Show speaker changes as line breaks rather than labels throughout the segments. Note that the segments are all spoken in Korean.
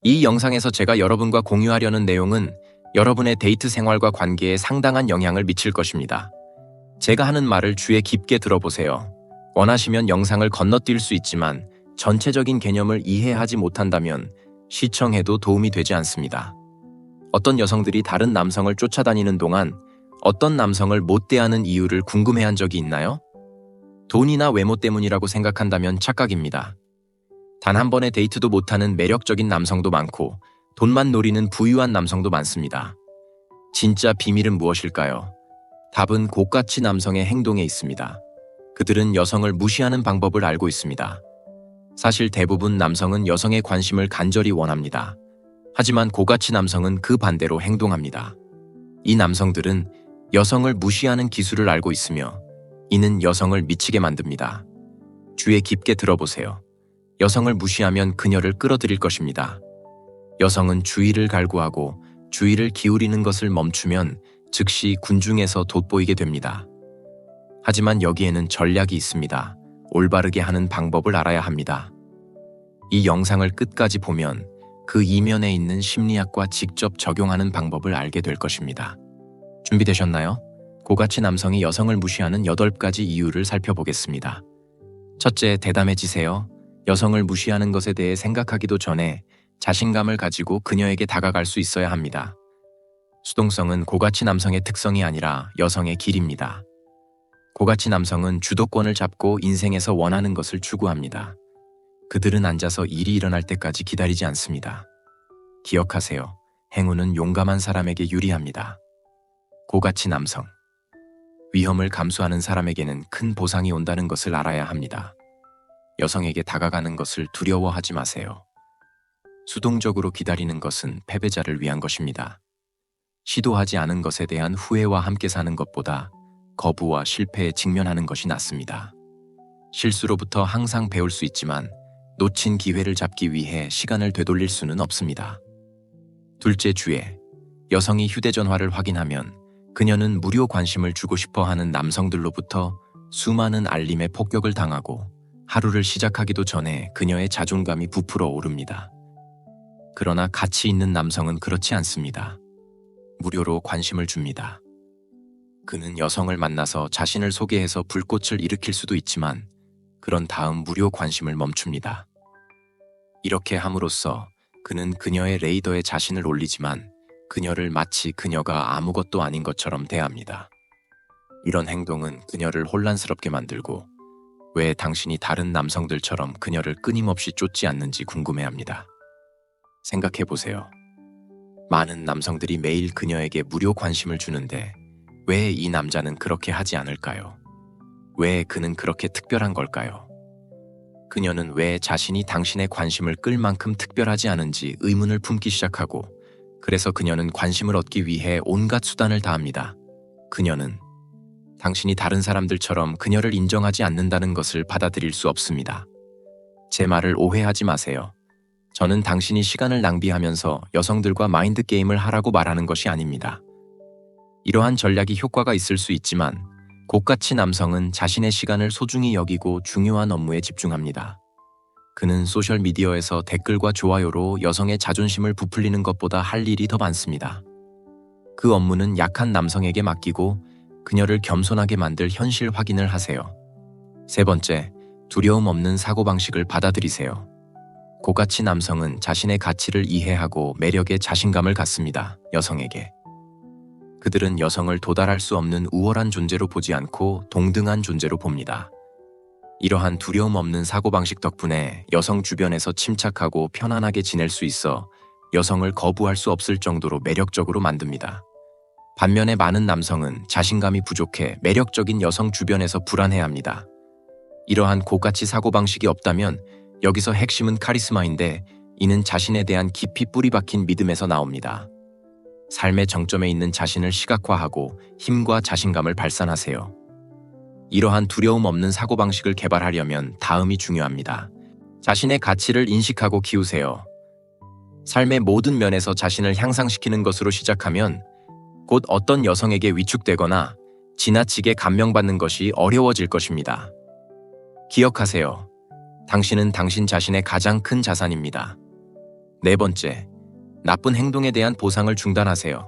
이 영상에서 제가 여러분과 공유하려는 내용은 여러분의 데이트 생활과 관계에 상당한 영향을 미칠 것입니다. 제가 하는 말을 주의 깊게 들어보세요. 원하시면 영상을 건너뛸 수 있지만 전체적인 개념을 이해하지 못한다면 시청해도 도움이 되지 않습니다. 어떤 여성들이 다른 남성을 쫓아다니는 동안 어떤 남성을 못 대하는 이유를 궁금해한 적이 있나요? 돈이나 외모 때문이라고 생각한다면 착각입니다. 단 한 번의 데이트도 못하는 매력적인 남성도 많고 돈만 노리는 부유한 남성도 많습니다. 진짜 비밀은 무엇일까요? 답은 고가치 남성의 행동에 있습니다. 그들은 여성을 무시하는 방법을 알고 있습니다. 사실 대부분 남성은 여성의 관심을 간절히 원합니다. 하지만 고가치 남성은 그 반대로 행동합니다. 이 남성들은 여성을 무시하는 기술을 알고 있으며 이는 여성을 미치게 만듭니다. 주의 깊게 들어보세요. 여성을 무시하면 그녀를 끌어들일 것입니다. 여성은 주의를 갈구하고 주의를 기울이는 것을 멈추면 즉시 군중에서 돋보이게 됩니다. 하지만 여기에는 전략이 있습니다. 올바르게 하는 방법을 알아야 합니다. 이 영상을 끝까지 보면 그 이면에 있는 심리학과 직접 적용하는 방법을 알게 될 것입니다. 준비되셨나요? 고가치 남성이 여성을 무시하는 8가지 이유를 살펴보겠습니다. 첫째, 대담해지세요. 여성을 무시하는 것에 대해 생각하기도 전에 자신감을 가지고 그녀에게 다가갈 수 있어야 합니다. 수동성은 고가치 남성의 특성이 아니라 여성의 길입니다. 고가치 남성은 주도권을 잡고 인생에서 원하는 것을 추구합니다. 그들은 앉아서 일이 일어날 때까지 기다리지 않습니다. 기억하세요. 행운은 용감한 사람에게 유리합니다. 고가치 남성. 위험을 감수하는 사람에게는 큰 보상이 온다는 것을 알아야 합니다. 여성에게 다가가는 것을 두려워하지 마세요. 수동적으로 기다리는 것은 패배자를 위한 것입니다. 시도하지 않은 것에 대한 후회와 함께 사는 것보다 거부와 실패에 직면하는 것이 낫습니다. 실수로부터 항상 배울 수 있지만 놓친 기회를 잡기 위해 시간을 되돌릴 수는 없습니다. 둘째 주에, 여성이 휴대전화를 확인하면 그녀는 무료 관심을 주고 싶어 하는 남성들로부터 수많은 알림에 폭격을 당하고 하루를 시작하기도 전에 그녀의 자존감이 부풀어 오릅니다. 그러나 가치 있는 남성은 그렇지 않습니다. 무료로 관심을 줍니다. 그는 여성을 만나서 자신을 소개해서 불꽃을 일으킬 수도 있지만 그런 다음 무료 관심을 멈춥니다. 이렇게 함으로써 그는 그녀의 레이더에 자신을 올리지만 그녀를 마치 그녀가 아무것도 아닌 것처럼 대합니다. 이런 행동은 그녀를 혼란스럽게 만들고 왜 당신이 다른 남성들처럼 그녀를 끊임없이 쫓지 않는지 궁금해합니다. 생각해보세요. 많은 남성들이 매일 그녀에게 무료 관심을 주는데 왜 이 남자는 그렇게 하지 않을까요? 왜 그는 그렇게 특별한 걸까요? 그녀는 왜 자신이 당신의 관심을 끌 만큼 특별하지 않은지 의문을 품기 시작하고 그래서 그녀는 관심을 얻기 위해 온갖 수단을 다합니다. 그녀는 당신이 다른 사람들처럼 그녀를 인정하지 않는다는 것을 받아들일 수 없습니다. 제 말을 오해하지 마세요. 저는 당신이 시간을 낭비하면서 여성들과 마인드 게임을 하라고 말하는 것이 아닙니다. 이러한 전략이 효과가 있을 수 있지만 고가치 남성은 자신의 시간을 소중히 여기고 중요한 업무에 집중합니다. 그는 소셜미디어에서 댓글과 좋아요로 여성의 자존심을 부풀리는 것보다 할 일이 더 많습니다. 그 업무는 약한 남성에게 맡기고 그녀를 겸손하게 만들 현실 확인을 하세요. 세 번째, 두려움 없는 사고방식을 받아들이세요. 고가치 남성은 자신의 가치를 이해하고 매력에 자신감을 갖습니다. 여성에게. 그들은 여성을 도달할 수 없는 우월한 존재로 보지 않고 동등한 존재로 봅니다. 이러한 두려움 없는 사고방식 덕분에 여성 주변에서 침착하고 편안하게 지낼 수 있어 여성을 거부할 수 없을 정도로 매력적으로 만듭니다. 반면에 많은 남성은 자신감이 부족해 매력적인 여성 주변에서 불안해합니다. 이러한 고가치 사고방식이 없다면 여기서 핵심은 카리스마인데 이는 자신에 대한 깊이 뿌리 박힌 믿음에서 나옵니다. 삶의 정점에 있는 자신을 시각화하고 힘과 자신감을 발산하세요. 이러한 두려움 없는 사고방식을 개발하려면 다음이 중요합니다. 자신의 가치를 인식하고 키우세요. 삶의 모든 면에서 자신을 향상시키는 것으로 시작하면 곧 어떤 여성에게 위축되거나 지나치게 감명받는 것이 어려워질 것입니다. 기억하세요. 당신은 당신 자신의 가장 큰 자산입니다. 네 번째, 나쁜 행동에 대한 보상을 중단하세요.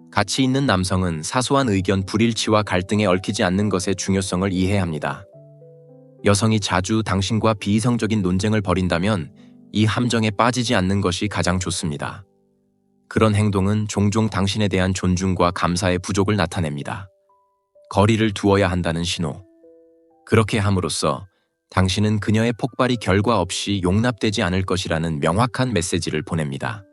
가치 있는 남성은 사소한 의견 불일치와 갈등에 얽히지 않는 것의 중요성을 이해합니다. 여성이 자주 당신과 비이성적인 논쟁을 벌인다면 이 함정에 빠지지 않는 것이 가장 좋습니다. 그런 행동은 종종 당신에 대한 존중과 감사의 부족을 나타냅니다. 거리를 두어야 한다는 신호. 그렇게 함으로써 당신은 그녀의 폭발이 결과 없이 용납되지 않을 것이라는 명확한 메시지를 보냅니다.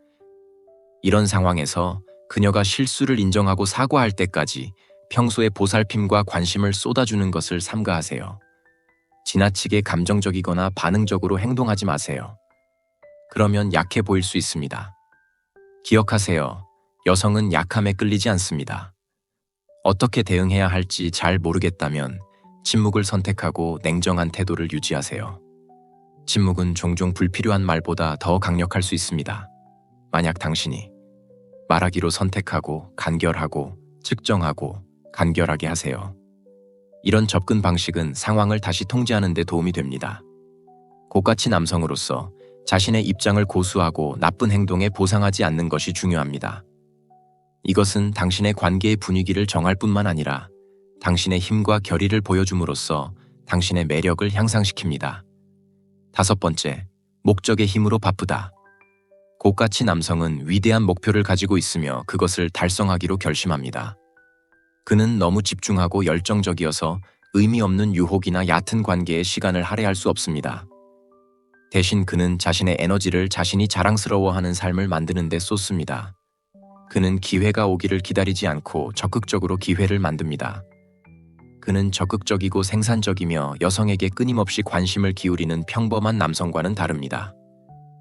이런 상황에서 그녀가 실수를 인정하고 사과할 때까지 평소의 보살핌과 관심을 쏟아주는 것을 삼가하세요. 지나치게 감정적이거나 반응적으로 행동하지 마세요. 그러면 약해 보일 수 있습니다. 기억하세요. 여성은 약함에 끌리지 않습니다. 어떻게 대응해야 할지 잘 모르겠다면 침묵을 선택하고 냉정한 태도를 유지하세요. 침묵은 종종 불필요한 말보다 더 강력할 수 있습니다. 만약 당신이 말하기로 선택하고 간결하고 측정하고 간결하게 하세요. 이런 접근 방식은 상황을 다시 통제하는 데 도움이 됩니다. 고가치 남성으로서 자신의 입장을 고수하고 나쁜 행동에 보상하지 않는 것이 중요합니다. 이것은 당신의 관계의 분위기를 정할 뿐만 아니라 당신의 힘과 결의를 보여줌으로써 당신의 매력을 향상시킵니다. 다섯 번째, 목적의 힘으로 바쁘다. 고가치 남성은 위대한 목표를 가지고 있으며 그것을 달성하기로 결심합니다. 그는 너무 집중하고 열정적이어서 의미 없는 유혹이나 얕은 관계에 시간을 할애할 수 없습니다. 대신 그는 자신의 에너지를 자신이 자랑스러워하는 삶을 만드는 데 쏟습니다. 그는 기회가 오기를 기다리지 않고 적극적으로 기회를 만듭니다. 그는 적극적이고 생산적이며 여성에게 끊임없이 관심을 기울이는 평범한 남성과는 다릅니다.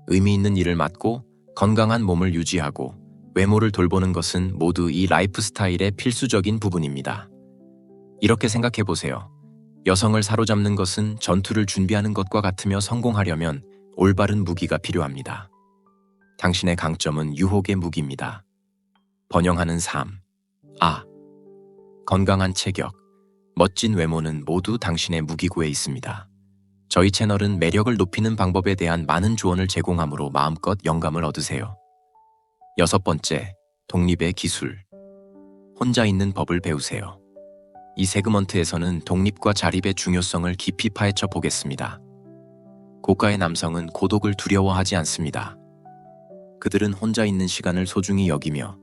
의미 있는 일을 맡고 건강한 몸을 유지하고 외모를 돌보는 것은 모두 이 라이프 스타일의 필수적인 부분입니다. 이렇게 생각해 보세요. 여성을 사로잡는 것은 전투를 준비하는 것과 같으며 성공하려면 올바른 무기가 필요합니다. 당신의 강점은 유혹의 무기입니다. 번영하는 삶, 건강한 체격, 멋진 외모는 모두 당신의 무기고에 있습니다. 저희 채널은 매력을 높이는 방법에 대한 많은 조언을 제공하므로 마음껏 영감을 얻으세요. 여섯 번째, 독립의 기술. 혼자 있는 법을 배우세요. 이 세그먼트에서는 독립과 자립의 중요성을 깊이 파헤쳐 보겠습니다. 고가의 남성은 고독을 두려워하지 않습니다. 그들은 혼자 있는 시간을 소중히 여기며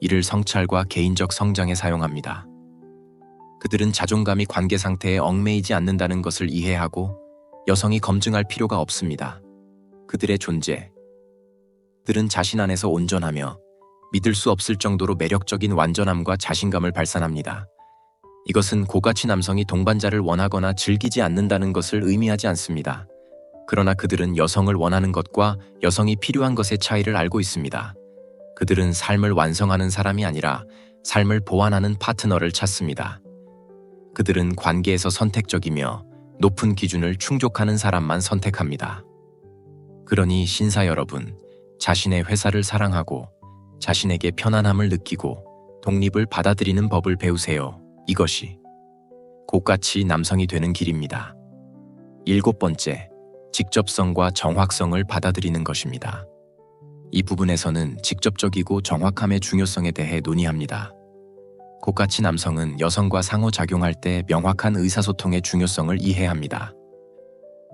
이를 성찰과 개인적 성장에 사용합니다. 그들은 자존감이 관계 상태에 얽매이지 않는다는 것을 이해하고 여성이 검증할 필요가 없습니다. 그들의 존재. 그들은 자신 안에서 온전하며 믿을 수 없을 정도로 매력적인 완전함과 자신감을 발산합니다. 이것은 고가치 남성이 동반자를 원하거나 즐기지 않는다는 것을 의미하지 않습니다. 그러나 그들은 여성을 원하는 것과 여성이 필요한 것의 차이를 알고 있습니다. 그들은 삶을 완성하는 사람이 아니라 삶을 보완하는 파트너를 찾습니다. 그들은 관계에서 선택적이며 높은 기준을 충족하는 사람만 선택합니다. 그러니 신사 여러분, 자신의 회사를 사랑하고 자신에게 편안함을 느끼고 독립을 받아들이는 법을 배우세요. 이것이 고가치 남성이 되는 길입니다. 일곱 번째, 직접성과 정확성을 받아들이는 것입니다. 이 부분에서는 직접적이고 정확함의 중요성에 대해 논의합니다. 고가치 남성은 여성과 상호작용할 때 명확한 의사소통의 중요성을 이해합니다.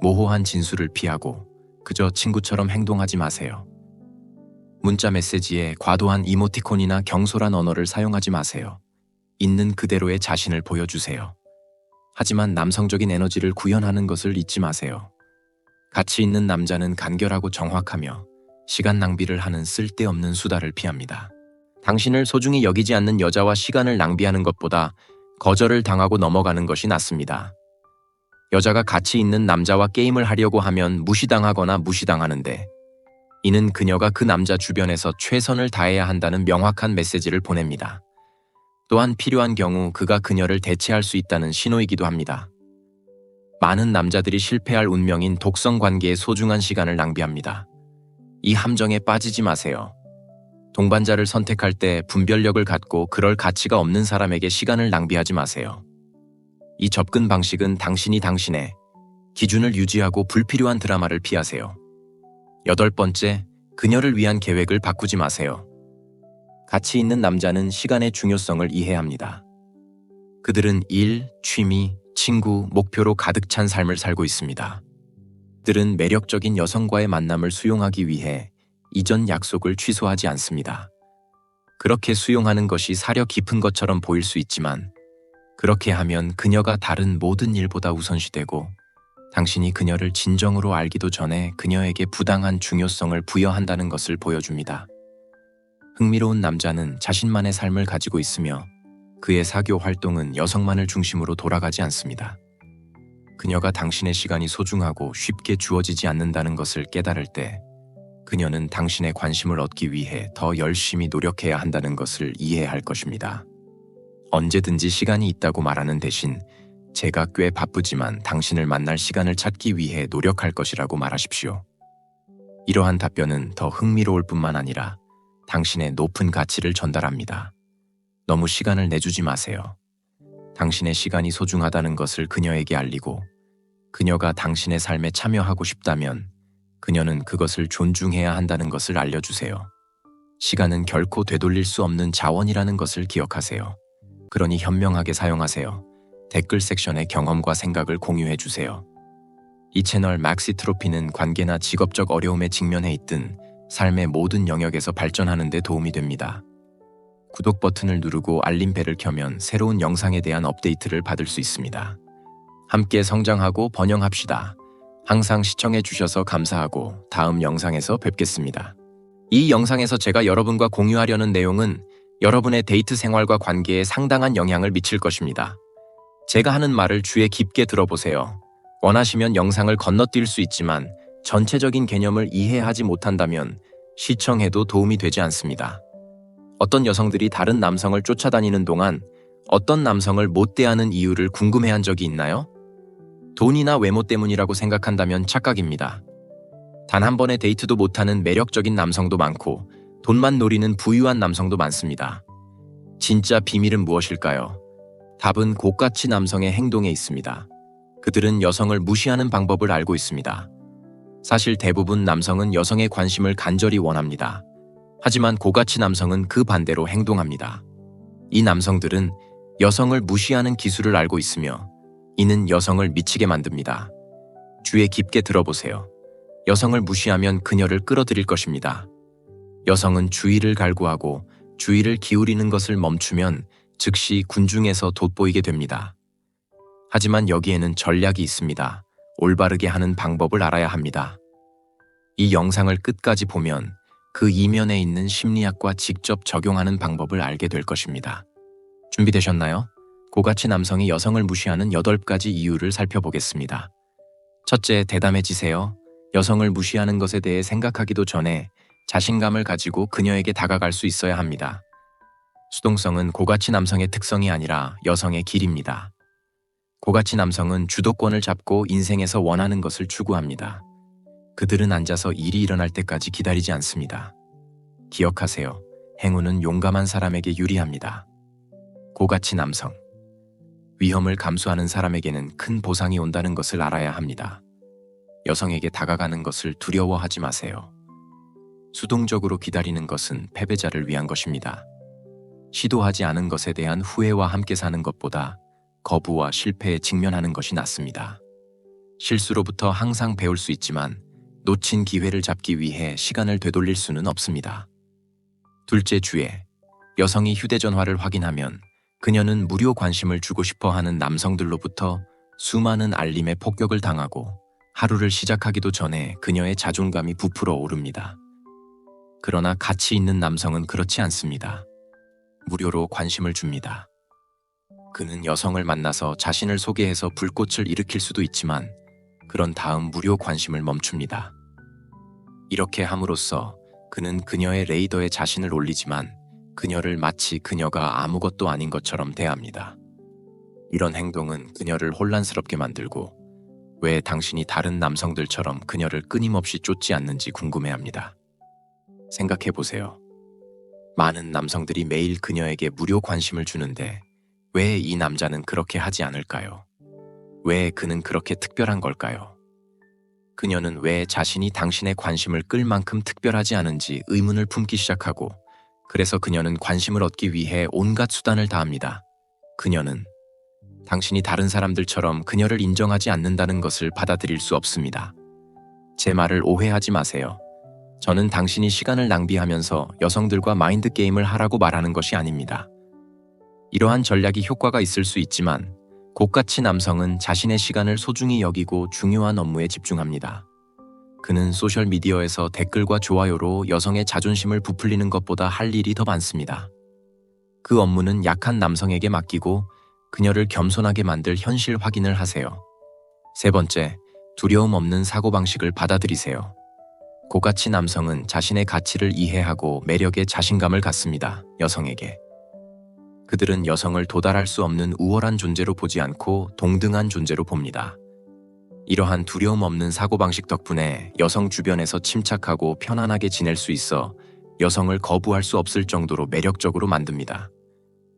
모호한 진술을 피하고 그저 친구처럼 행동하지 마세요. 문자 메시지에 과도한 이모티콘이나 경솔한 언어를 사용하지 마세요. 있는 그대로의 자신을 보여주세요. 하지만 남성적인 에너지를 구현하는 것을 잊지 마세요. 가치 있는 남자는 간결하고 정확하며 시간 낭비를 하는 쓸데없는 수다를 피합니다. 당신을 소중히 여기지 않는 여자와 시간을 낭비하는 것보다 거절을 당하고 넘어가는 것이 낫습니다. 여자가 가치 있는 남자와 게임을 하려고 하면 무시당하거나 무시당하는데 이는 그녀가 그 남자 주변에서 최선을 다해야 한다는 명확한 메시지를 보냅니다. 또한 필요한 경우 그가 그녀를 대체할 수 있다는 신호이기도 합니다. 많은 남자들이 실패할 운명인 독성 관계에 소중한 시간을 낭비합니다. 이 함정에 빠지지 마세요. 동반자를 선택할 때 분별력을 갖고 그럴 가치가 없는 사람에게 시간을 낭비하지 마세요. 이 접근 방식은 당신이 당신의 기준을 유지하고 불필요한 드라마를 피하세요. 여덟 번째, 그녀를 위한 계획을 바꾸지 마세요. 가치 있는 남자는 시간의 중요성을 이해합니다. 그들은 일, 취미, 친구, 목표로 가득 찬 삶을 살고 있습니다. 그들은 매력적인 여성과의 만남을 수용하기 위해 이전 약속을 취소하지 않습니다. 그렇게 수용하는 것이 사려 깊은 것처럼 보일 수 있지만 그렇게 하면 그녀가 다른 모든 일보다 우선시되고 당신이 그녀를 진정으로 알기도 전에 그녀에게 부당한 중요성을 부여한다는 것을 보여줍니다. 흥미로운 남자는 자신만의 삶을 가지고 있으며 그의 사교 활동은 여성만을 중심으로 돌아가지 않습니다. 그녀가 당신의 시간이 소중하고 쉽게 주어지지 않는다는 것을 깨달을 때 그녀는 당신의 관심을 얻기 위해 더 열심히 노력해야 한다는 것을 이해할 것입니다. 언제든지 시간이 있다고 말하는 대신 제가 꽤 바쁘지만 당신을 만날 시간을 찾기 위해 노력할 것이라고 말하십시오. 이러한 답변은 더 흥미로울 뿐만 아니라 당신의 높은 가치를 전달합니다. 너무 시간을 내주지 마세요. 당신의 시간이 소중하다는 것을 그녀에게 알리고 그녀가 당신의 삶에 참여하고 싶다면 그녀는 그것을 존중해야 한다는 것을 알려주세요. 시간은 결코 되돌릴 수 없는 자원이라는 것을 기억하세요. 그러니 현명하게 사용하세요. 댓글 섹션에 경험과 생각을 공유해주세요. 이 채널 막시트로피는 관계나 직업적 어려움에 직면해 있든 삶의 모든 영역에서 발전하는 데 도움이 됩니다. 구독 버튼을 누르고 알림벨을 켜면 새로운 영상에 대한 업데이트를 받을 수 있습니다. 함께 성장하고 번영합시다. 항상 시청해주셔서 감사하고 다음 영상에서 뵙겠습니다. 이 영상에서 제가 여러분과 공유하려는 내용은 여러분의 데이트 생활과 관계에 상당한 영향을 미칠 것입니다. 제가 하는 말을 주의 깊게 들어보세요. 원하시면 영상을 건너뛸 수 있지만 전체적인 개념을 이해하지 못한다면 시청해도 도움이 되지 않습니다. 어떤 여성들이 다른 남성을 쫓아다니는 동안 어떤 남성을 못 대하는 이유를 궁금해한 적이 있나요? 돈이나 외모 때문이라고 생각한다면 착각입니다. 단 한 번의 데이트도 못하는 매력적인 남성도 많고 돈만 노리는 부유한 남성도 많습니다. 진짜 비밀은 무엇일까요? 답은 고가치 남성의 행동에 있습니다. 그들은 여성을 무시하는 방법을 알고 있습니다. 사실 대부분 남성은 여성의 관심을 간절히 원합니다. 하지만 고가치 남성은 그 반대로 행동합니다. 이 남성들은 여성을 무시하는 기술을 알고 있으며 이는 여성을 미치게 만듭니다. 주의 깊게 들어보세요. 여성을 무시하면 그녀를 끌어들일 것입니다. 여성은 주의를 갈구하고 주의를 기울이는 것을 멈추면 즉시 군중에서 돋보이게 됩니다. 하지만 여기에는 전략이 있습니다. 올바르게 하는 방법을 알아야 합니다. 이 영상을 끝까지 보면 그 이면에 있는 심리학과 직접 적용하는 방법을 알게 될 것입니다. 준비되셨나요? 고가치 남성이 여성을 무시하는 8가지 이유를 살펴보겠습니다. 첫째, 대담해지세요. 여성을 무시하는 것에 대해 생각하기도 전에 자신감을 가지고 그녀에게 다가갈 수 있어야 합니다. 수동성은 고가치 남성의 특성이 아니라 여성의 길입니다. 고가치 남성은 주도권을 잡고 인생에서 원하는 것을 추구합니다. 그들은 앉아서 일이 일어날 때까지 기다리지 않습니다. 기억하세요. 행운은 용감한 사람에게 유리합니다. 고가치 남성. 위험을 감수하는 사람에게는 큰 보상이 온다는 것을 알아야 합니다. 여성에게 다가가는 것을 두려워하지 마세요. 수동적으로 기다리는 것은 패배자를 위한 것입니다. 시도하지 않은 것에 대한 후회와 함께 사는 것보다 거부와 실패에 직면하는 것이 낫습니다. 실수로부터 항상 배울 수 있지만 놓친 기회를 잡기 위해 시간을 되돌릴 수는 없습니다. 둘째 주에 여성이 휴대전화를 확인하면 그녀는 무료 관심을 주고 싶어 하는 남성들로부터 수많은 알림에 폭격을 당하고 하루를 시작하기도 전에 그녀의 자존감이 부풀어 오릅니다. 그러나 가치 있는 남성은 그렇지 않습니다. 무료로 관심을 줍니다. 그는 여성을 만나서 자신을 소개해서 불꽃을 일으킬 수도 있지만 그런 다음 무료 관심을 멈춥니다. 이렇게 함으로써 그는 그녀의 레이더에 자신을 올리지만 그녀를 마치 그녀가 아무것도 아닌 것처럼 대합니다. 이런 행동은 그녀를 혼란스럽게 만들고 왜 당신이 다른 남성들처럼 그녀를 끊임없이 쫓지 않는지 궁금해합니다. 생각해보세요. 많은 남성들이 매일 그녀에게 무료 관심을 주는데 왜 이 남자는 그렇게 하지 않을까요? 왜 그는 그렇게 특별한 걸까요? 그녀는 왜 자신이 당신의 관심을 끌 만큼 특별하지 않은지 의문을 품기 시작하고, 그래서 그녀는 관심을 얻기 위해 온갖 수단을 다합니다. 그녀는 당신이 다른 사람들처럼 그녀를 인정하지 않는다는 것을 받아들일 수 없습니다. 제 말을 오해하지 마세요. 저는 당신이 시간을 낭비하면서 여성들과 마인드 게임을 하라고 말하는 것이 아닙니다. 이러한 전략이 효과가 있을 수 있지만 곡같이 남성은 자신의 시간을 소중히 여기고 중요한 업무에 집중합니다. 그는 소셜미디어에서 댓글과 좋아요로 여성의 자존심을 부풀리는 것보다 할 일이 더 많습니다. 그 업무는 약한 남성에게 맡기고 그녀를 겸손하게 만들 현실 확인을 하세요. 세 번째, 두려움 없는 사고방식을 받아들이세요. 고가치 남성은 자신의 가치를 이해하고 매력에 자신감을 갖습니다. 여성에게. 그들은 여성을 도달할 수 없는 우월한 존재로 보지 않고 동등한 존재로 봅니다. 이러한 두려움 없는 사고방식 덕분에 여성 주변에서 침착하고 편안하게 지낼 수 있어 여성을 거부할 수 없을 정도로 매력적으로 만듭니다.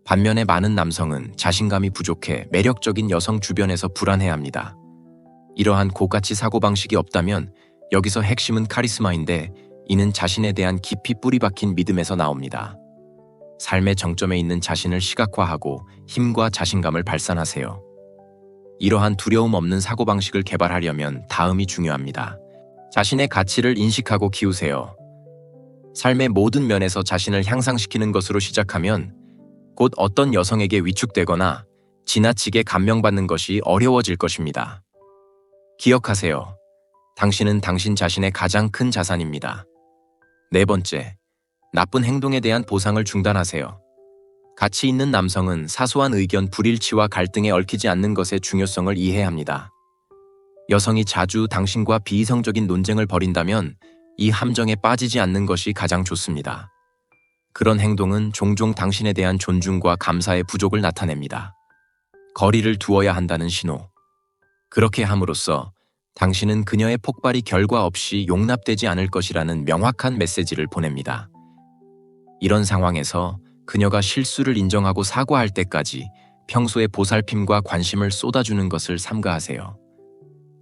반면에 많은 남성은 자신감이 부족해 매력적인 여성 주변에서 불안해합니다. 이러한 고가치 사고방식이 없다면 여기서 핵심은 카리스마인데, 이는 자신에 대한 깊이 뿌리 박힌 믿음에서 나옵니다. 삶의 정점에 있는 자신을 시각화하고 힘과 자신감을 발산하세요. 이러한 두려움 없는 사고방식을 개발하려면 다음이 중요합니다. 자신의 가치를 인식하고 키우세요. 삶의 모든 면에서 자신을 향상시키는 것으로 시작하면 곧 어떤 여성에게 위축되거나 지나치게 감명받는 것이 어려워질 것입니다. 기억하세요. 당신은 당신 자신의 가장 큰 자산입니다. 네 번째, 나쁜 행동에 대한 보상을 중단하세요. 가치 있는 남성은 사소한 의견 불일치와 갈등에 얽히지 않는 것의 중요성을 이해합니다. 여성이 자주 당신과 비이성적인 논쟁을 벌인다면 이 함정에 빠지지 않는 것이 가장 좋습니다. 그런 행동은 종종 당신에 대한 존중과 감사의 부족을 나타냅니다. 거리를 두어야 한다는 신호. 그렇게 함으로써 당신은 그녀의 폭발이 결과 없이 용납되지 않을 것이라는 명확한 메시지를 보냅니다. 이런 상황에서 그녀가 실수를 인정하고 사과할 때까지 평소의 보살핌과 관심을 쏟아주는 것을 삼가하세요.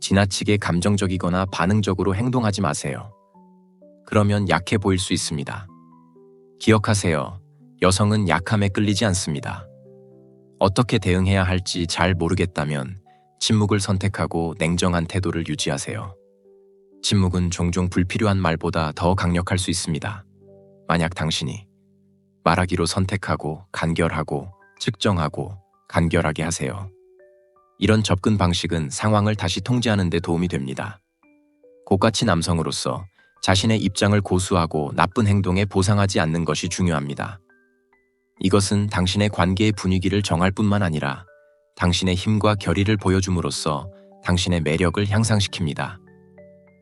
지나치게 감정적이거나 반응적으로 행동하지 마세요. 그러면 약해 보일 수 있습니다. 기억하세요. 여성은 약함에 끌리지 않습니다. 어떻게 대응해야 할지 잘 모르겠다면 침묵을 선택하고 냉정한 태도를 유지하세요. 침묵은 종종 불필요한 말보다 더 강력할 수 있습니다. 만약 당신이 말하기로 선택하고 간결하고 측정하고 간결하게 하세요. 이런 접근 방식은 상황을 다시 통제하는 데 도움이 됩니다. 고가치 남성으로서 자신의 입장을 고수하고 나쁜 행동에 보상하지 않는 것이 중요합니다. 이것은 당신의 관계의 분위기를 정할 뿐만 아니라 당신의 힘과 결의를 보여줌으로써 당신의 매력을 향상시킵니다.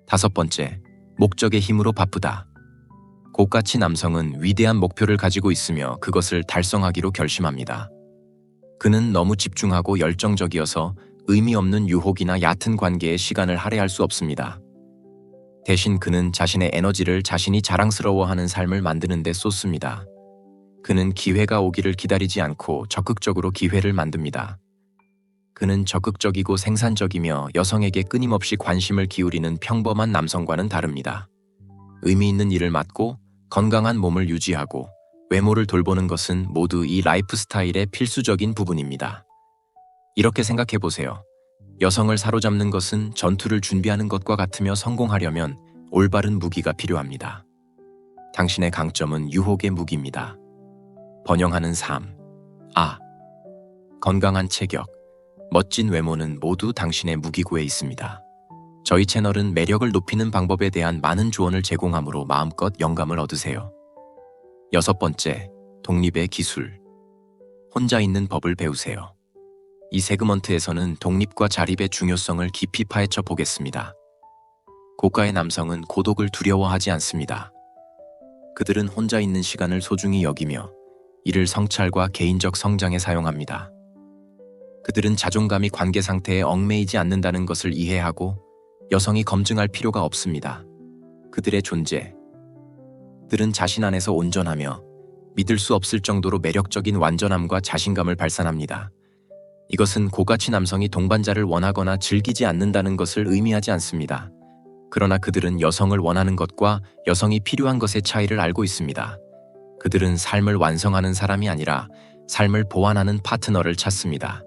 다섯 번째, 목적의 힘으로 바쁘다. 고가치 남성은 위대한 목표를 가지고 있으며 그것을 달성하기로 결심합니다. 그는 너무 집중하고 열정적이어서 의미 없는 유혹이나 얕은 관계에 시간을 할애할 수 없습니다. 대신 그는 자신의 에너지를 자신이 자랑스러워하는 삶을 만드는 데 쏟습니다. 그는 기회가 오기를 기다리지 않고 적극적으로 기회를 만듭니다. 그는 적극적이고 생산적이며 여성에게 끊임없이 관심을 기울이는 평범한 남성과는 다릅니다. 의미 있는 일을 맡고 건강한 몸을 유지하고 외모를 돌보는 것은 모두 이 라이프 스타일의 필수적인 부분입니다. 이렇게 생각해 보세요. 여성을 사로잡는 것은 전투를 준비하는 것과 같으며 성공하려면 올바른 무기가 필요합니다. 당신의 강점은 유혹의 무기입니다. 번영하는 삶, 건강한 체격, 멋진 외모는 모두 당신의 무기고에 있습니다. 저희 채널은 매력을 높이는 방법에 대한 많은 조언을 제공하므로 마음껏 영감을 얻으세요. 여섯 번째, 독립의 기술. 혼자 있는 법을 배우세요. 이 세그먼트에서는 독립과 자립의 중요성을 깊이 파헤쳐 보겠습니다. 고가의 남성은 고독을 두려워하지 않습니다. 그들은 혼자 있는 시간을 소중히 여기며 이를 성찰과 개인적 성장에 사용합니다. 그들은 자존감이 관계 상태에 얽매이지 않는다는 것을 이해하고 여성이 검증할 필요가 없습니다. 그들의 존재. 그들은 자신 안에서 온전하며 믿을 수 없을 정도로 매력적인 완전함과 자신감을 발산합니다. 이것은 고가치 남성이 동반자를 원하거나 즐기지 않는다는 것을 의미하지 않습니다. 그러나 그들은 여성을 원하는 것과 여성이 필요한 것의 차이를 알고 있습니다. 그들은 삶을 완성하는 사람이 아니라 삶을 보완하는 파트너를 찾습니다.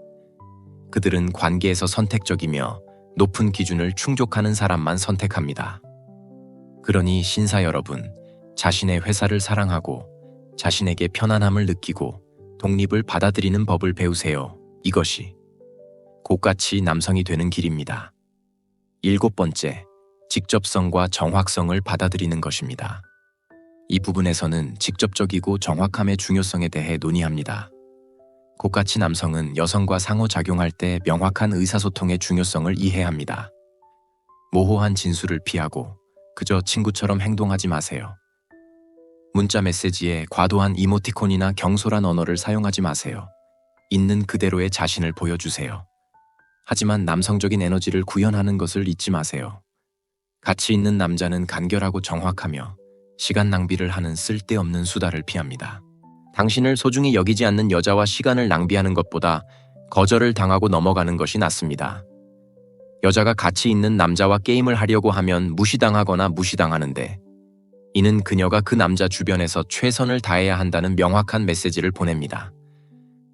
그들은 관계에서 선택적이며 높은 기준을 충족하는 사람만 선택합니다. 그러니 신사 여러분, 자신의 회사를 사랑하고 자신에게 편안함을 느끼고 독립을 받아들이는 법을 배우세요. 이것이 고가치 남성이 되는 길입니다. 7번째, 직접성과 정확성을 받아들이는 것입니다. 이 부분에서는 직접적이고 정확함의 중요성에 대해 논의합니다. 고가치 남성은 여성과 상호작용할 때 명확한 의사소통의 중요성을 이해합니다. 모호한 진술을 피하고 그저 친구처럼 행동하지 마세요. 문자 메시지에 과도한 이모티콘이나 경솔한 언어를 사용하지 마세요. 있는 그대로의 자신을 보여주세요. 하지만 남성적인 에너지를 구현하는 것을 잊지 마세요. 가치 있는 남자는 간결하고 정확하며 시간 낭비를 하는 쓸데없는 수다를 피합니다. 당신을 소중히 여기지 않는 여자와 시간을 낭비하는 것보다 거절을 당하고 넘어가는 것이 낫습니다. 여자가 가치 있는 남자와 게임을 하려고 하면 무시당하거나 무시당하는데, 이는 그녀가 그 남자 주변에서 최선을 다해야 한다는 명확한 메시지를 보냅니다.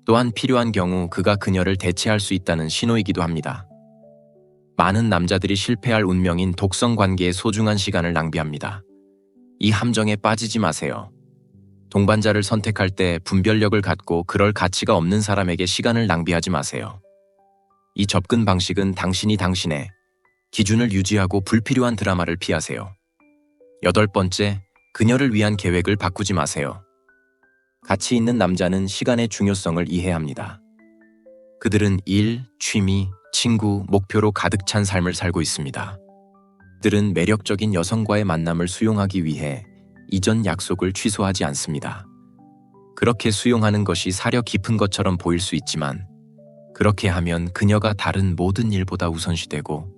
또한 필요한 경우 그가 그녀를 대체할 수 있다는 신호이기도 합니다. 많은 남자들이 실패할 운명인 독성 관계에 소중한 시간을 낭비합니다. 이 함정에 빠지지 마세요. 동반자를 선택할 때 분별력을 갖고 그럴 가치가 없는 사람에게 시간을 낭비하지 마세요. 이 접근 방식은 당신의 기준을 유지하고 불필요한 드라마를 피하세요. 8번째, 그녀를 위한 계획을 바꾸지 마세요. 가치 있는 남자는 시간의 중요성을 이해합니다. 그들은 일, 취미, 친구, 목표로 가득 찬 삶을 살고 있습니다. 그들은 매력적인 여성과의 만남을 수용하기 위해 이전 약속을 취소하지 않습니다. 그렇게 수용하는 것이 사려 깊은 것처럼 보일 수 있지만, 그렇게 하면 그녀가 다른 모든 일보다 우선시되고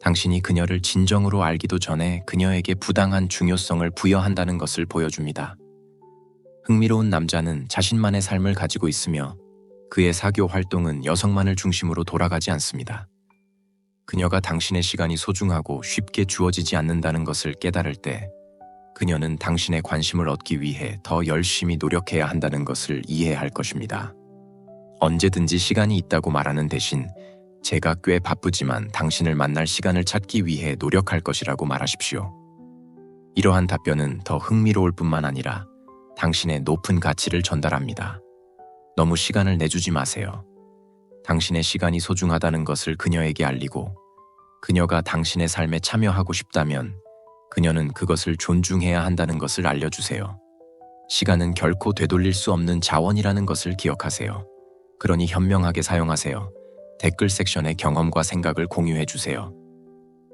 당신이 그녀를 진정으로 알기도 전에 그녀에게 부당한 중요성을 부여한다는 것을 보여줍니다. 흥미로운 남자는 자신만의 삶을 가지고 있으며 그의 사교 활동은 여성만을 중심으로 돌아가지 않습니다. 그녀가 당신의 시간이 소중하고 쉽게 주어지지 않는다는 것을 깨달을 때 그녀는 당신의 관심을 얻기 위해 더 열심히 노력해야 한다는 것을 이해할 것입니다. 언제든지 시간이 있다고 말하는 대신 제가 꽤 바쁘지만 당신을 만날 시간을 찾기 위해 노력할 것이라고 말하십시오. 이러한 답변은 더 흥미로울 뿐만 아니라 당신의 높은 가치를 전달합니다. 너무 시간을 내주지 마세요. 당신의 시간이 소중하다는 것을 그녀에게 알리고 그녀가 당신의 삶에 참여하고 싶다면 그녀는 그것을 존중해야 한다는 것을 알려주세요. 시간은 결코 되돌릴 수 없는 자원이라는 것을 기억하세요. 그러니 현명하게 사용하세요. 댓글 섹션에 경험과 생각을 공유해주세요.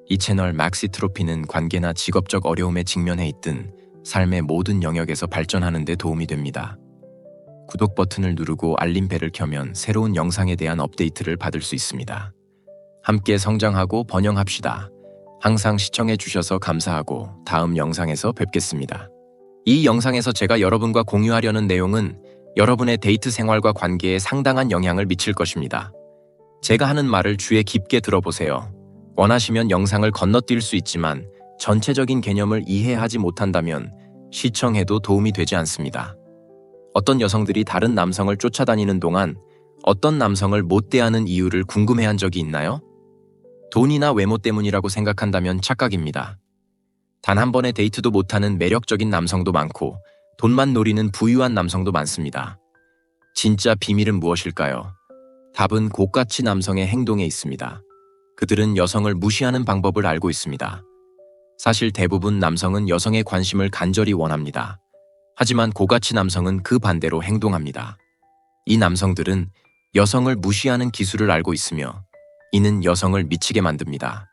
이 채널 막시트로피는 관계나 직업적 어려움에 직면해 있든 삶의 모든 영역에서 발전하는 데 도움이 됩니다. 구독 버튼을 누르고 알림벨을 켜면 새로운 영상에 대한 업데이트를 받을 수 있습니다. 함께 성장하고 번영합시다. 항상 시청해주셔서 감사하고 다음 영상에서 뵙겠습니다. 이 영상에서 제가 여러분과 공유하려는 내용은 여러분의 데이트 생활과 관계에 상당한 영향을 미칠 것입니다. 제가 하는 말을 주의 깊게 들어보세요. 원하시면 영상을 건너뛸 수 있지만 전체적인 개념을 이해하지 못한다면 시청해도 도움이 되지 않습니다. 어떤 여성들이 다른 남성을 쫓아다니는 동안 어떤 남성을 못 대하는 이유를 궁금해한 적이 있나요? 돈이나 외모 때문이라고 생각한다면 착각입니다. 단 한 번의 데이트도 못하는 매력적인 남성도 많고 돈만 노리는 부유한 남성도 많습니다. 진짜 비밀은 무엇일까요? 답은 고가치 남성의 행동에 있습니다. 그들은 여성을 무시하는 방법을 알고 있습니다. 사실 대부분 남성은 여성의 관심을 간절히 원합니다. 하지만 고가치 남성은 그 반대로 행동합니다. 이 남성들은 여성을 무시하는 기술을 알고 있으며 이는 여성을 미치게 만듭니다.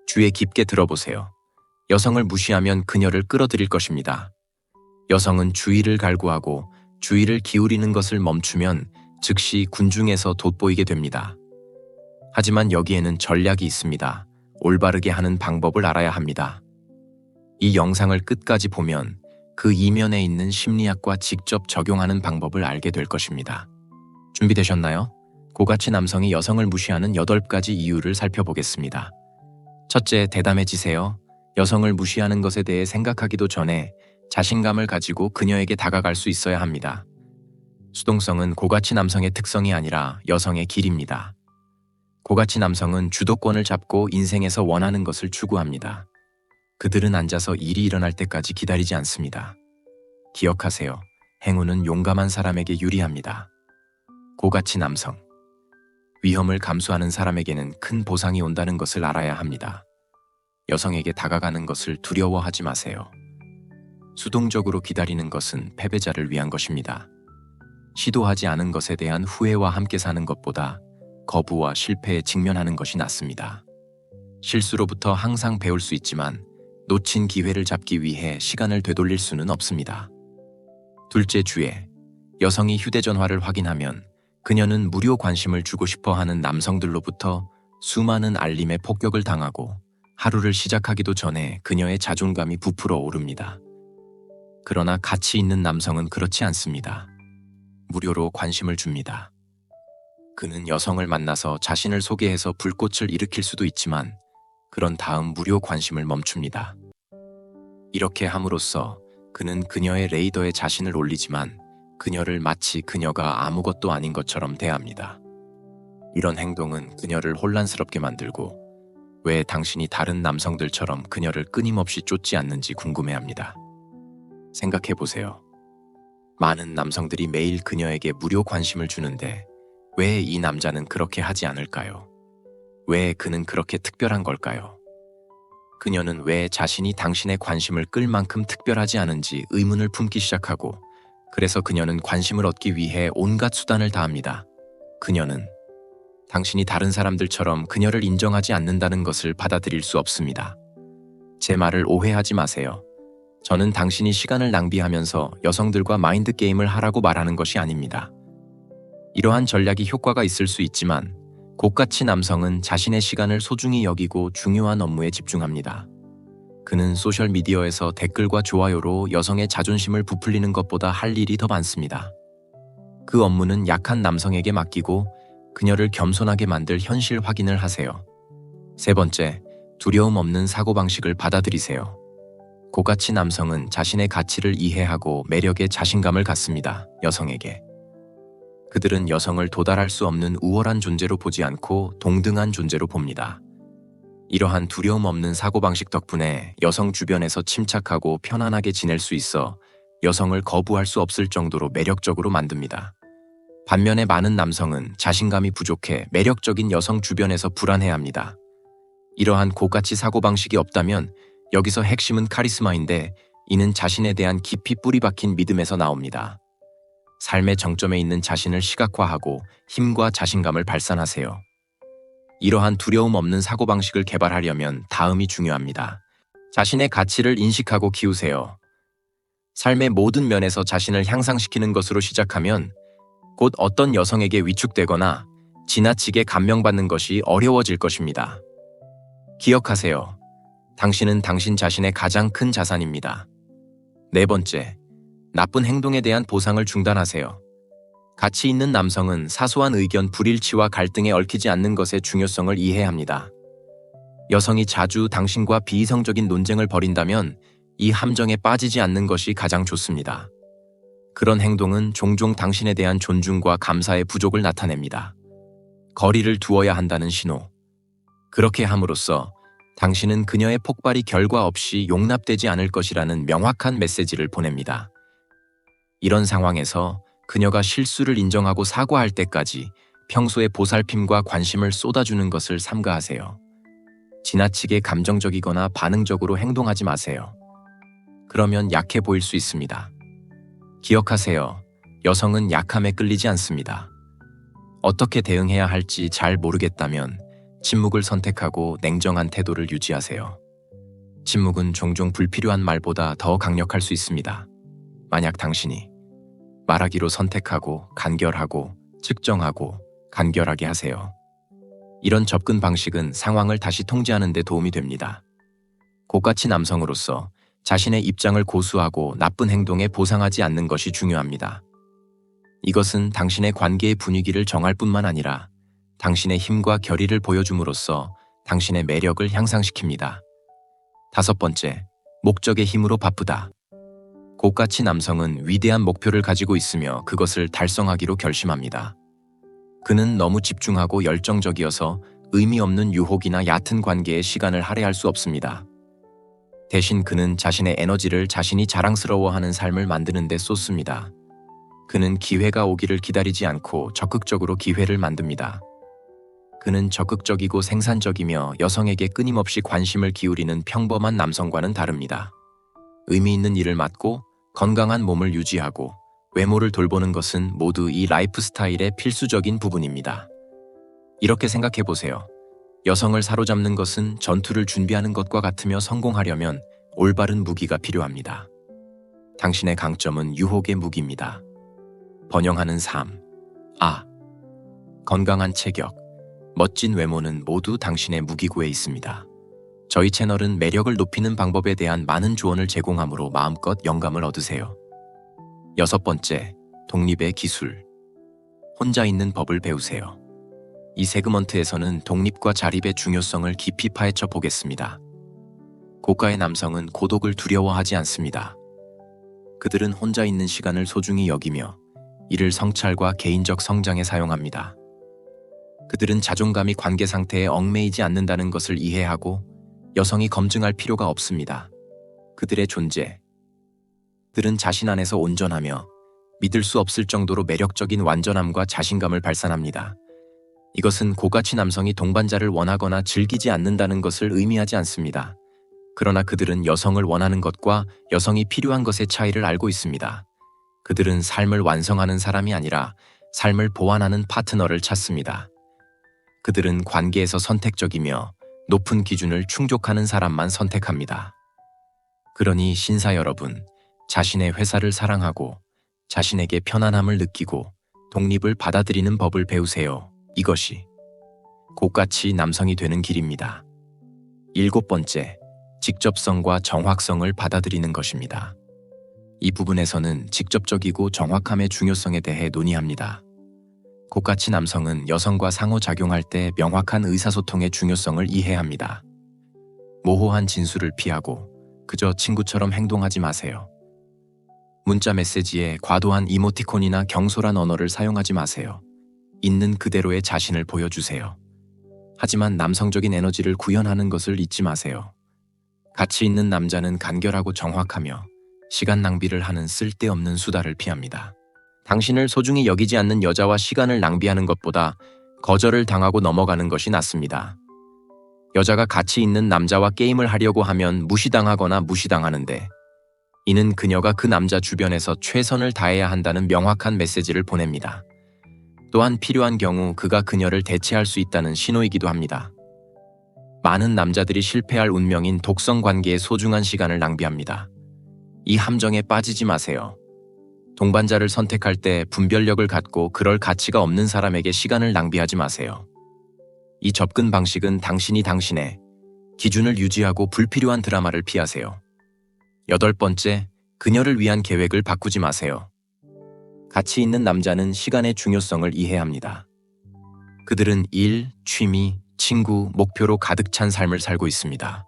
주의 깊게 들어보세요. 여성을 무시하면 그녀를 끌어들일 것입니다. 여성은 주의를 갈구하고 주의를 기울이는 것을 멈추면 즉시 군중에서 돋보이게 됩니다. 하지만 여기에는 전략이 있습니다. 올바르게 하는 방법을 알아야 합니다. 이 영상을 끝까지 보면 그 이면에 있는 심리학과 직접 적용하는 방법을 알게 될 것입니다. 준비되셨나요? 고가치 남성이 여성을 무시하는 8가지 이유를 살펴보겠습니다. 첫째, 대담해지세요. 여성을 무시하는 것에 대해 생각하기도 전에 자신감을 가지고 그녀에게 다가갈 수 있어야 합니다. 수동성은 고가치 남성의 특성이 아니라 여성의 길입니다. 고가치 남성은 주도권을 잡고 인생에서 원하는 것을 추구합니다. 그들은 앉아서 일이 일어날 때까지 기다리지 않습니다. 기억하세요. 행운은 용감한 사람에게 유리합니다. 고가치 남성. 위험을 감수하는 사람에게는 큰 보상이 온다는 것을 알아야 합니다. 여성에게 다가가는 것을 두려워하지 마세요. 수동적으로 기다리는 것은 패배자를 위한 것입니다. 시도하지 않은 것에 대한 후회와 함께 사는 것보다 거부와 실패에 직면하는 것이 낫습니다. 실수로부터 항상 배울 수 있지만 놓친 기회를 잡기 위해 시간을 되돌릴 수는 없습니다. 둘째 주에 여성이 휴대전화를 확인하면 그녀는 무료 관심을 주고 싶어 하는 남성들로부터 수많은 알림에 폭격을 당하고 하루를 시작하기도 전에 그녀의 자존감이 부풀어 오릅니다. 그러나 가치 있는 남성은 그렇지 않습니다. 무료로 관심을 줍니다. 그는 여성을 만나서 자신을 소개해서 불꽃을 일으킬 수도 있지만 그런 다음 무료 관심을 멈춥니다. 이렇게 함으로써 그는 그녀의 레이더에 자신을 올리지만 그녀를 마치 그녀가 아무것도 아닌 것처럼 대합니다. 이런 행동은 그녀를 혼란스럽게 만들고 왜 당신이 다른 남성들처럼 그녀를 끊임없이 쫓지 않는지 궁금해합니다. 생각해보세요. 많은 남성들이 매일 그녀에게 무료 관심을 주는데 왜 이 남자는 그렇게 하지 않을까요? 왜 그는 그렇게 특별한 걸까요? 그녀는 왜 자신이 당신의 관심을 끌 만큼 특별하지 않은지 의문을 품기 시작하고 그래서 그녀는 관심을 얻기 위해 온갖 수단을 다합니다. 그녀는 당신이 다른 사람들처럼 그녀를 인정하지 않는다는 것을 받아들일 수 없습니다. 제 말을 오해하지 마세요. 저는 당신이 시간을 낭비하면서 여성들과 마인드 게임을 하라고 말하는 것이 아닙니다. 이러한 전략이 효과가 있을 수 있지만 고가치 남성은 자신의 시간을 소중히 여기고 중요한 업무에 집중합니다. 그는 소셜미디어에서 댓글과 좋아요로 여성의 자존심을 부풀리는 것보다 할 일이 더 많습니다. 그 업무는 약한 남성에게 맡기고 그녀를 겸손하게 만들 현실 확인을 하세요. 세 번째, 두려움 없는 사고방식을 받아들이세요. 고가치 남성은 자신의 가치를 이해하고 매력에 자신감을 갖습니다. 여성에게. 그들은 여성을 도달할 수 없는 우월한 존재로 보지 않고 동등한 존재로 봅니다. 이러한 두려움 없는 사고방식 덕분에 여성 주변에서 침착하고 편안하게 지낼 수 있어 여성을 거부할 수 없을 정도로 매력적으로 만듭니다. 반면에 많은 남성은 자신감이 부족해 매력적인 여성 주변에서 불안해합니다. 이러한 고가치 사고방식이 없다면 여기서 핵심은 카리스마인데 이는 자신에 대한 깊이 뿌리 박힌 믿음에서 나옵니다. 삶의 정점에 있는 자신을 시각화하고 힘과 자신감을 발산하세요. 이러한 두려움 없는 사고방식을 개발하려면 다음이 중요합니다. 자신의 가치를 인식하고 키우세요. 삶의 모든 면에서 자신을 향상시키는 것으로 시작하면 곧 어떤 여성에게 위축되거나 지나치게 감명받는 것이 어려워질 것입니다. 기억하세요. 당신은 당신 자신의 가장 큰 자산입니다. 네 번째, 나쁜 행동에 대한 보상을 중단하세요. 가치 있는 남성은 사소한 의견 불일치와 갈등에 얽히지 않는 것의 중요성을 이해합니다. 여성이 자주 당신과 비이성적인 논쟁을 벌인다면 이 함정에 빠지지 않는 것이 가장 좋습니다. 그런 행동은 종종 당신에 대한 존중과 감사의 부족을 나타냅니다. 거리를 두어야 한다는 신호. 그렇게 함으로써 당신은 그녀의 폭발이 결과 없이 용납되지 않을 것이라는 명확한 메시지를 보냅니다. 이런 상황에서 그녀가 실수를 인정하고 사과할 때까지 평소의 보살핌과 관심을 쏟아주는 것을 삼가하세요. 지나치게 감정적이거나 반응적으로 행동하지 마세요. 그러면 약해 보일 수 있습니다. 기억하세요. 여성은 약함에 끌리지 않습니다. 어떻게 대응해야 할지 잘 모르겠다면 침묵을 선택하고 냉정한 태도를 유지하세요. 침묵은 종종 불필요한 말보다 더 강력할 수 있습니다. 만약 당신이 말하기로 선택하고 간결하고 측정하고 간결하게 하세요. 이런 접근 방식은 상황을 다시 통제하는 데 도움이 됩니다. 고가치 남성으로서 자신의 입장을 고수하고 나쁜 행동에 보상하지 않는 것이 중요합니다. 이것은 당신의 관계의 분위기를 정할 뿐만 아니라 당신의 힘과 결의를 보여줌으로써 당신의 매력을 향상시킵니다. 5번째, 목적의 힘으로 바쁘다. 고가치 남성은 위대한 목표를 가지고 있으며 그것을 달성하기로 결심합니다. 그는 너무 집중하고 열정적이어서 의미 없는 유혹이나 얕은 관계에 시간을 할애할 수 없습니다. 대신 그는 자신의 에너지를 자신이 자랑스러워하는 삶을 만드는 데 쏟습니다. 그는 기회가 오기를 기다리지 않고 적극적으로 기회를 만듭니다. 그는 적극적이고 생산적이며 여성에게 끊임없이 관심을 기울이는 평범한 남성과는 다릅니다. 의미 있는 일을 맡고 건강한 몸을 유지하고 외모를 돌보는 것은 모두 이 라이프 스타일의 필수적인 부분입니다. 이렇게 생각해 보세요. 여성을 사로잡는 것은 전투를 준비하는 것과 같으며 성공하려면 올바른 무기가 필요합니다. 당신의 강점은 유혹의 무기입니다. 번영하는 삶, 건강한 체격, 멋진 외모는 모두 당신의 무기고에 있습니다. 저희 채널은 매력을 높이는 방법에 대한 많은 조언을 제공하므로 마음껏 영감을 얻으세요. 6번째, 독립의 기술. 혼자 있는 법을 배우세요. 이 세그먼트에서는 독립과 자립의 중요성을 깊이 파헤쳐 보겠습니다. 고가의 남성은 고독을 두려워하지 않습니다. 그들은 혼자 있는 시간을 소중히 여기며 이를 성찰과 개인적 성장에 사용합니다. 그들은 자존감이 관계 상태에 얽매이지 않는다는 것을 이해하고 여성이 검증할 필요가 없습니다. 그들의 존재, 들은 자신 안에서 온전하며 믿을 수 없을 정도로 매력적인 완전함과 자신감을 발산합니다. 이것은 고가치 남성이 동반자를 원하거나 즐기지 않는다는 것을 의미하지 않습니다. 그러나 그들은 여성을 원하는 것과 여성이 필요한 것의 차이를 알고 있습니다. 그들은 삶을 완성하는 사람이 아니라 삶을 보완하는 파트너를 찾습니다. 그들은 관계에서 선택적이며 높은 기준을 충족하는 사람만 선택합니다. 그러니 신사 여러분, 자신의 회사를 사랑하고 자신에게 편안함을 느끼고 독립을 받아들이는 법을 배우세요. 이것이 고가치 남성이 되는 길입니다. 7번째, 직접성과 정확성을 받아들이는 것입니다. 이 부분에서는 직접적이고 정확함의 중요성에 대해 논의합니다. 고가치 남성은 여성과 상호작용할 때 명확한 의사소통의 중요성을 이해합니다. 모호한 진술을 피하고 그저 친구처럼 행동하지 마세요. 문자 메시지에 과도한 이모티콘이나 경솔한 언어를 사용하지 마세요. 있는 그대로의 자신을 보여주세요. 하지만 남성적인 에너지를 구현하는 것을 잊지 마세요. 가치 있는 남자는 간결하고 정확하며 시간 낭비를 하는 쓸데없는 수다를 피합니다. 당신을 소중히 여기지 않는 여자와 시간을 낭비하는 것보다 거절을 당하고 넘어가는 것이 낫습니다. 여자가 가치 있는 남자와 게임을 하려고 하면 무시당하거나 무시당하는데 이는 그녀가 그 남자 주변에서 최선을 다해야 한다는 명확한 메시지를 보냅니다. 또한 필요한 경우 그가 그녀를 대체할 수 있다는 신호이기도 합니다. 많은 남자들이 실패할 운명인 독성 관계에 소중한 시간을 낭비합니다. 이 함정에 빠지지 마세요. 동반자를 선택할 때 분별력을 갖고 그럴 가치가 없는 사람에게 시간을 낭비하지 마세요. 이 접근 방식은 당신이 당신의 기준을 유지하고 불필요한 드라마를 피하세요. 8번째, 그녀를 위한 계획을 바꾸지 마세요. 가치 있는 남자는 시간의 중요성을 이해합니다. 그들은 일, 취미, 친구, 목표로 가득 찬 삶을 살고 있습니다.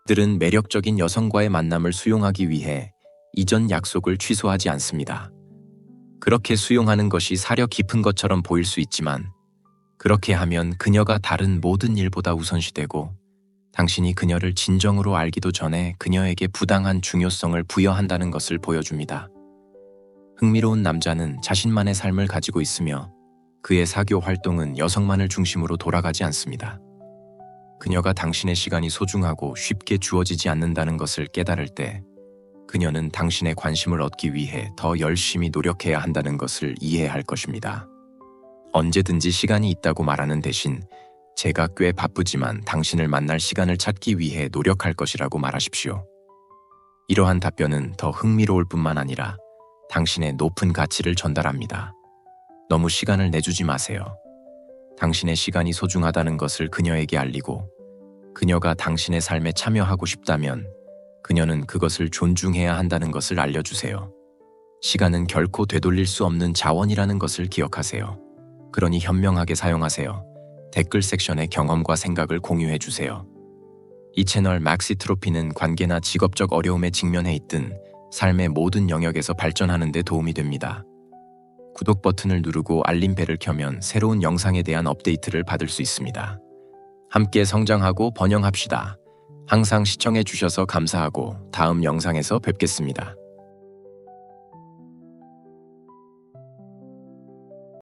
그들은 매력적인 여성과의 만남을 수용하기 위해 이전 약속을 취소하지 않습니다. 그렇게 수용하는 것이 사려 깊은 것처럼 보일 수 있지만 그렇게 하면 그녀가 다른 모든 일보다 우선시되고 당신이 그녀를 진정으로 알기도 전에 그녀에게 부당한 중요성을 부여한다는 것을 보여줍니다. 흥미로운 남자는 자신만의 삶을 가지고 있으며 그의 사교 활동은 여성만을 중심으로 돌아가지 않습니다. 그녀가 당신의 시간이 소중하고 쉽게 주어지지 않는다는 것을 깨달을 때 그녀는 당신의 관심을 얻기 위해 더 열심히 노력해야 한다는 것을 이해할 것입니다. 언제든지 시간이 있다고 말하는 대신 제가 꽤 바쁘지만 당신을 만날 시간을 찾기 위해 노력할 것이라고 말하십시오. 이러한 답변은 더 흥미로울 뿐만 아니라 당신의 높은 가치를 전달합니다. 너무 시간을 내주지 마세요. 당신의 시간이 소중하다는 것을 그녀에게 알리고 그녀가 당신의 삶에 참여하고 싶다면 그녀는 그것을 존중해야 한다는 것을 알려주세요. 시간은 결코 되돌릴 수 없는 자원이라는 것을 기억하세요. 그러니 현명하게 사용하세요. 댓글 섹션에 경험과 생각을 공유해 주세요. 이 채널 막시트로피는 관계나 직업적 어려움에 직면해 있든 삶의 모든 영역에서 발전하는 데 도움이 됩니다. 구독 버튼을 누르고 알림벨을 켜면 새로운 영상에 대한 업데이트를 받을 수 있습니다. 함께 성장하고 번영합시다. 항상 시청해 주셔서 감사하고 다음 영상에서 뵙겠습니다.